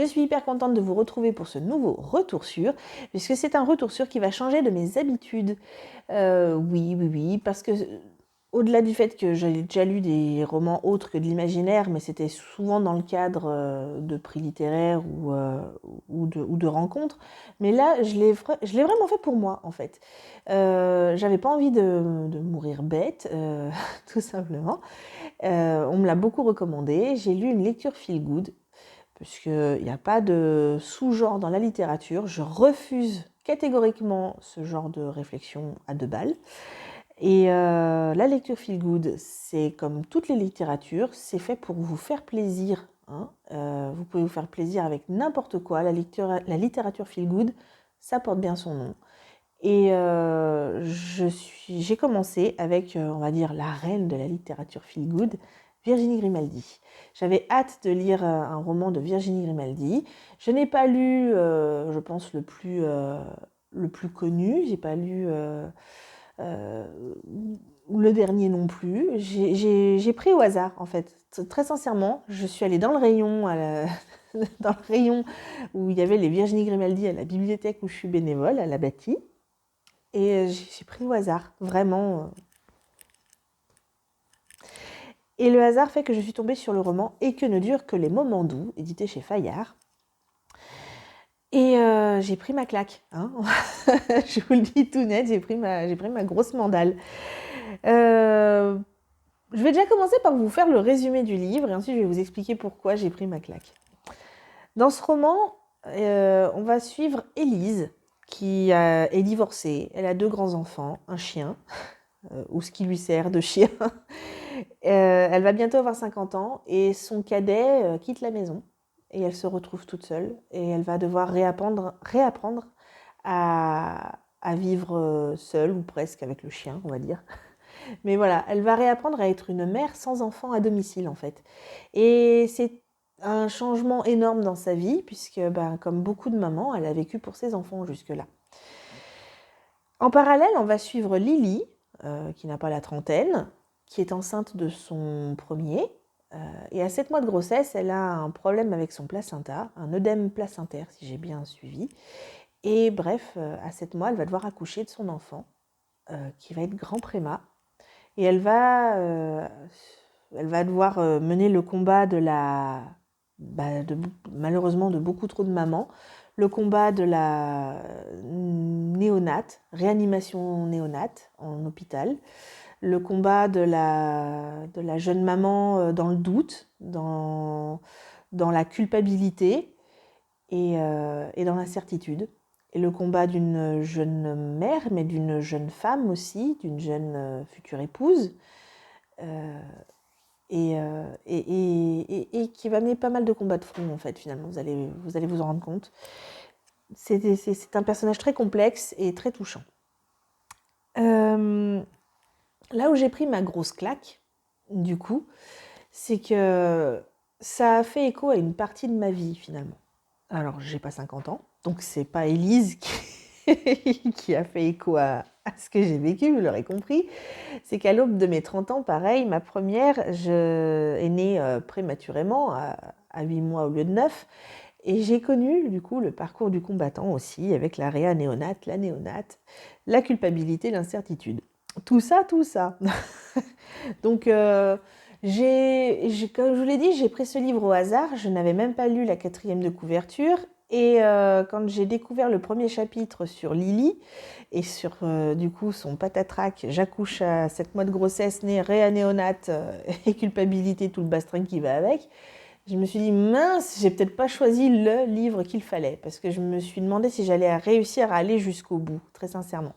Je suis hyper contente de vous retrouver pour ce nouveau retour sur, puisque c'est un retour sur qui va changer de mes habitudes. Oui, parce que au-delà du fait que j'ai déjà lu des romans autres que de l'imaginaire, mais c'était souvent dans le cadre de prix littéraires ou de rencontres, mais là, je l'ai vraiment fait pour moi, en fait. J'avais pas envie de mourir bête, tout simplement. On me l'a beaucoup recommandé. J'ai lu une lecture feel good, puisqu'il n'y a pas de sous-genre dans la littérature. Je refuse catégoriquement ce genre de réflexion à deux balles. Et la lecture feel good, c'est comme toutes les littératures, c'est fait pour vous faire plaisir. Hein. Vous pouvez vous faire plaisir avec n'importe quoi. La littérature feel good, ça porte bien son nom. Et j'ai commencé avec, on va dire, la reine de la littérature feel good, Virginie Grimaldi. J'avais hâte de lire un roman de Virginie Grimaldi. Je n'ai pas lu, je pense, le plus connu. J'ai pas lu euh, le dernier non plus. J'ai pris au hasard, en fait. Très sincèrement, je suis allée dans le rayon, dans le rayon où il y avait les Virginie Grimaldi à la bibliothèque où je suis bénévole, à la Bâtie. Et j'ai pris au hasard, vraiment. Et le hasard fait que je suis tombée sur le roman « Et que ne durent que les moments doux », édité chez Fayard. Et j'ai pris ma claque. Hein. Je vous le dis tout net, j'ai pris ma grosse mandale. Je vais déjà commencer par vous faire le résumé du livre et ensuite je vais vous expliquer pourquoi j'ai pris ma claque. Dans ce roman, on va suivre Élise, qui est divorcée. Elle a 2 grands-enfants, un chien, ou ce qui lui sert de chien. Elle va bientôt avoir 50 ans et son cadet quitte la maison et elle se retrouve toute seule et elle va devoir réapprendre à vivre seule ou presque avec le chien, on va dire. Mais voilà, elle va réapprendre à être une mère sans enfant à domicile en fait. Et c'est un changement énorme dans sa vie puisque comme beaucoup de mamans, elle a vécu pour ses enfants jusque-là. En parallèle, on va suivre Lily, qui n'a pas la trentaine, qui est enceinte de son premier. Et à 7 mois de grossesse, elle a un problème avec son placenta, un œdème placentaire, si j'ai bien suivi. Et bref, à 7 mois, elle va devoir accoucher de son enfant, qui va être grand préma. Et elle va devoir mener le combat malheureusement de beaucoup trop de mamans, le combat de la néonate, réanimation néonate en hôpital, le combat de la jeune maman dans le doute, dans la culpabilité et dans l'incertitude. Et le combat d'une jeune mère, mais d'une jeune femme aussi, d'une jeune future épouse, et qui va mener pas mal de combats de front, en fait, finalement, vous allez vous en rendre compte. C'est un personnage très complexe et très touchant. Là où j'ai pris ma grosse claque, du coup, c'est que ça a fait écho à une partie de ma vie, finalement. Alors, j'ai pas 50 ans, donc c'est pas Élise qui a fait écho à ce que j'ai vécu, vous l'aurez compris. C'est qu'à l'aube de mes 30 ans, pareil, ma première est née prématurément, à 8 mois au lieu de 9. Et j'ai connu, du coup, le parcours du combattant aussi, avec la réa néonate, la néonate, la culpabilité, l'incertitude. Tout ça. Donc, comme je vous l'ai dit, j'ai pris ce livre au hasard. Je n'avais même pas lu la 4e de couverture. Et quand j'ai découvert le premier chapitre sur Lily et sur du coup son patatrac, j'accouche à 7 mois de grossesse, réa néonate et culpabilité, tout le bastring qui va avec, je me suis dit mince, j'ai peut-être pas choisi le livre qu'il fallait parce que je me suis demandé si j'allais réussir à aller jusqu'au bout, très sincèrement.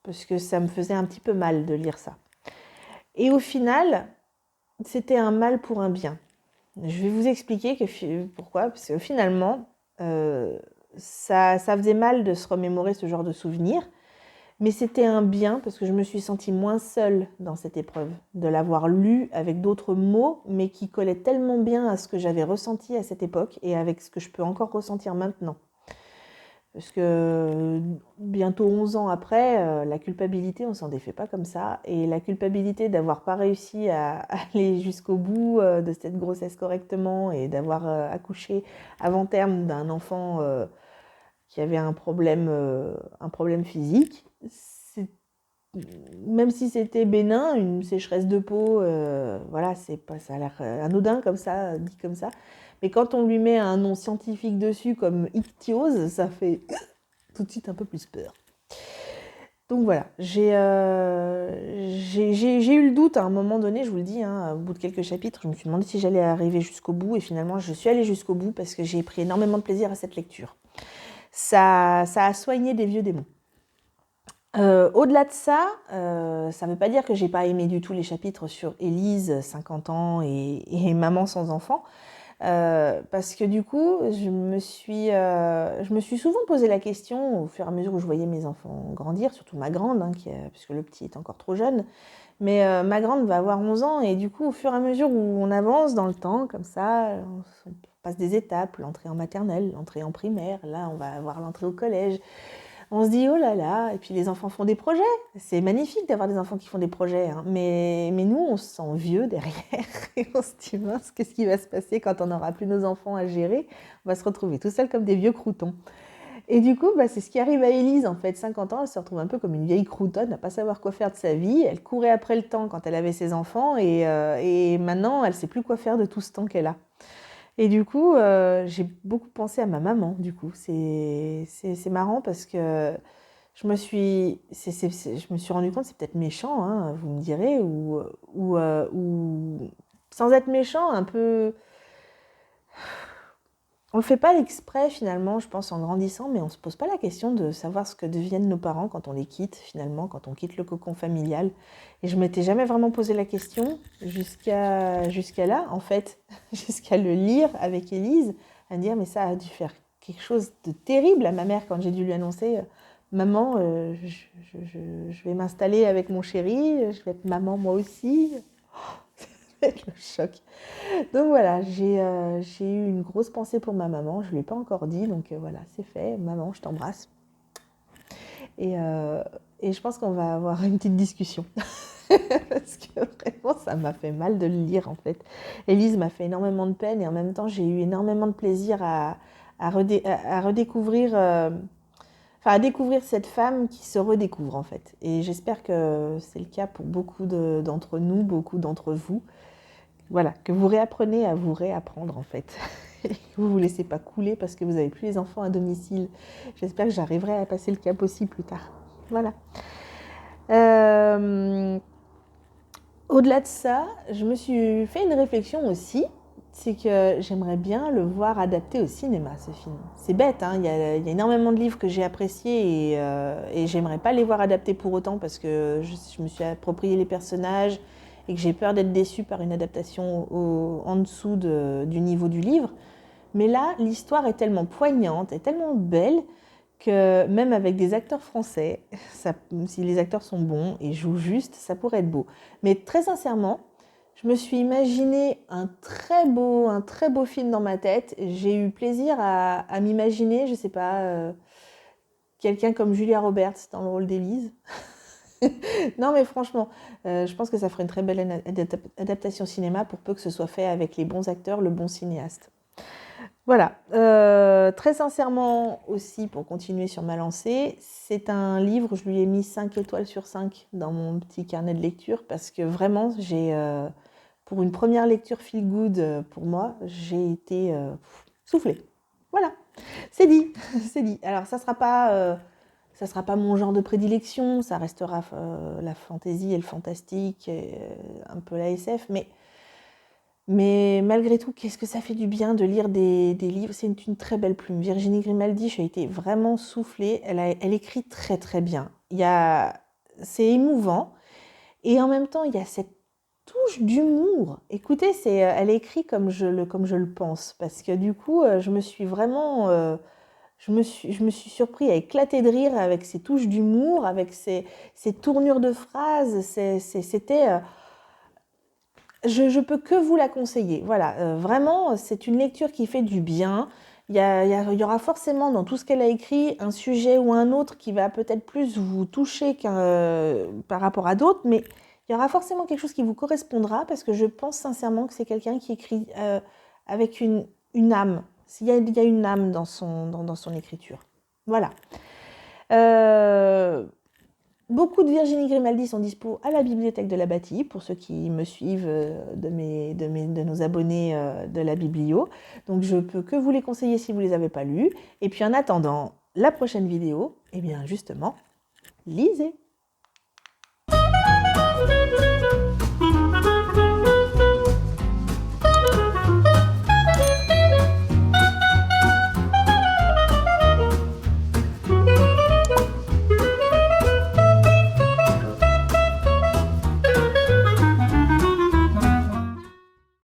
Parce que ça me faisait un petit peu mal de lire ça. Et au final, c'était un mal pour un bien. Je vais vous expliquer pourquoi. Parce que finalement, ça faisait mal de se remémorer ce genre de souvenirs. Mais c'était un bien parce que je me suis sentie moins seule dans cette épreuve. De l'avoir lu avec d'autres mots, mais qui collaient tellement bien à ce que j'avais ressenti à cette époque et avec ce que je peux encore ressentir maintenant. Parce que bientôt 11 ans après, la culpabilité, on s'en défait pas comme ça. Et la culpabilité d'avoir pas réussi à aller jusqu'au bout de cette grossesse correctement et d'avoir accouché avant terme d'un enfant qui avait un problème physique, même si c'était bénin, une sécheresse de peau, voilà, c'est pas, ça a l'air anodin comme ça, dit comme ça. Mais quand on lui met un nom scientifique dessus comme ichthyose, ça fait tout de suite un peu plus peur. Donc voilà, j'ai eu le doute à un moment donné, je vous le dis, hein, au bout de quelques chapitres, je me suis demandé si j'allais arriver jusqu'au bout, et finalement je suis allée jusqu'au bout parce que j'ai pris énormément de plaisir à cette lecture. Ça a soigné des vieux démons. Au-delà de ça ne veut pas dire que j'ai pas aimé du tout les chapitres sur Élise, 50 ans, et maman sans enfant. Parce que du coup, je me suis souvent posé la question au fur et à mesure où je voyais mes enfants grandir, surtout ma grande, hein, puisque le petit est encore trop jeune. Mais ma grande va avoir 11 ans et du coup, au fur et à mesure où on avance dans le temps, comme ça, on passe des étapes, l'entrée en maternelle, l'entrée en primaire, là on va avoir l'entrée au collège. On se dit, oh là là, et puis les enfants font des projets. C'est magnifique d'avoir des enfants qui font des projets, hein. Mais nous, on se sent vieux derrière et on se dit, mince, qu'est-ce qui va se passer quand on n'aura plus nos enfants à gérer? On va se retrouver tout seul comme des vieux croutons. Et du coup, c'est ce qui arrive à Élise, en fait. 50 ans, elle se retrouve un peu comme une vieille croutonne, à pas savoir quoi faire de sa vie. Elle courait après le temps quand elle avait ses enfants et maintenant, elle ne sait plus quoi faire de tout ce temps qu'elle a. Et du coup, j'ai beaucoup pensé à ma maman, du coup. C'est marrant parce que je me suis rendu compte, c'est peut-être méchant, hein, vous me direz, ou sans être méchant, un peu. On ne le fait pas exprès finalement, je pense, en grandissant, mais on ne se pose pas la question de savoir ce que deviennent nos parents quand on les quitte, finalement, quand on quitte le cocon familial. Et je ne m'étais jamais vraiment posé la question jusqu'à là, en fait, jusqu'à le lire avec Élise, à me dire, mais ça a dû faire quelque chose de terrible à ma mère quand j'ai dû lui annoncer, maman, je vais m'installer avec mon chéri, je vais être maman moi aussi. Avec le choc. Donc voilà, j'ai eu une grosse pensée pour ma maman. Je ne lui ai pas encore dit, donc voilà, c'est fait. Maman, je t'embrasse. Et je pense qu'on va avoir une petite discussion. Parce que vraiment, ça m'a fait mal de le lire en fait. Élise m'a fait énormément de peine et en même temps, j'ai eu énormément de plaisir à redécouvrir, à découvrir cette femme qui se redécouvre en fait. Et j'espère que c'est le cas pour beaucoup d'entre nous, beaucoup d'entre vous. Voilà, que vous réapprenez à vous réapprendre en fait. Et que vous ne vous laissez pas couler parce que vous n'avez plus les enfants à domicile. J'espère que j'arriverai à passer le cap aussi plus tard. Voilà. Au-delà de ça, je me suis fait une réflexion aussi. C'est que j'aimerais bien le voir adapté au cinéma, ce film. C'est bête, hein, il y a énormément de livres que j'ai appréciés et j'aimerais pas les voir adaptés pour autant parce que je me suis approprié les personnages et que j'ai peur d'être déçue par une adaptation en dessous du niveau du livre. Mais là, l'histoire est tellement poignante, est tellement belle que même avec des acteurs français, si les acteurs sont bons et jouent juste, ça pourrait être beau. Mais très sincèrement, je me suis imaginé un très beau film dans ma tête. J'ai eu plaisir à m'imaginer, je sais pas, quelqu'un comme Julia Roberts dans le rôle d'Élise. Non mais franchement, je pense que ça ferait une très belle adaptation cinéma pour peu que ce soit fait avec les bons acteurs, le bon cinéaste. Voilà, très sincèrement aussi, pour continuer sur ma lancée, c'est un livre, je lui ai mis 5 étoiles sur 5 dans mon petit carnet de lecture parce que vraiment, pour une première lecture feel good pour moi, j'ai été soufflée. Voilà, c'est dit, c'est dit. Alors ça sera pas mon genre de prédilection, ça restera la fantaisie et le fantastique, et, un peu la SF, mais malgré tout, qu'est-ce que ça fait du bien de lire des livres. C'est une très belle plume. Virginie Grimaldi, j'ai été vraiment soufflée. Elle écrit très très bien. C'est émouvant. Et en même temps, il y a cette touche d'humour. Écoutez, elle écrit comme je le pense. Parce que du coup, je me suis vraiment... je me suis surpris à éclater de rire avec ces touches d'humour, avec ces tournures de phrases. C'était... Je peux que vous la conseiller. Voilà, vraiment, c'est une lecture qui fait du bien. il y aura forcément dans tout ce qu'elle a écrit un sujet ou un autre qui va peut-être plus vous toucher par rapport à d'autres, mais il y aura forcément quelque chose qui vous correspondra parce que je pense sincèrement que c'est quelqu'un qui écrit avec une âme. Il y a une âme dans son écriture. Voilà. Beaucoup de Virginie Grimaldi sont dispo à la bibliothèque de la Bâtie, pour ceux qui me suivent de nos abonnés de la Biblio. Donc je peux que vous les conseiller si vous ne les avez pas lus. Et puis en attendant la prochaine vidéo, eh bien justement, lisez!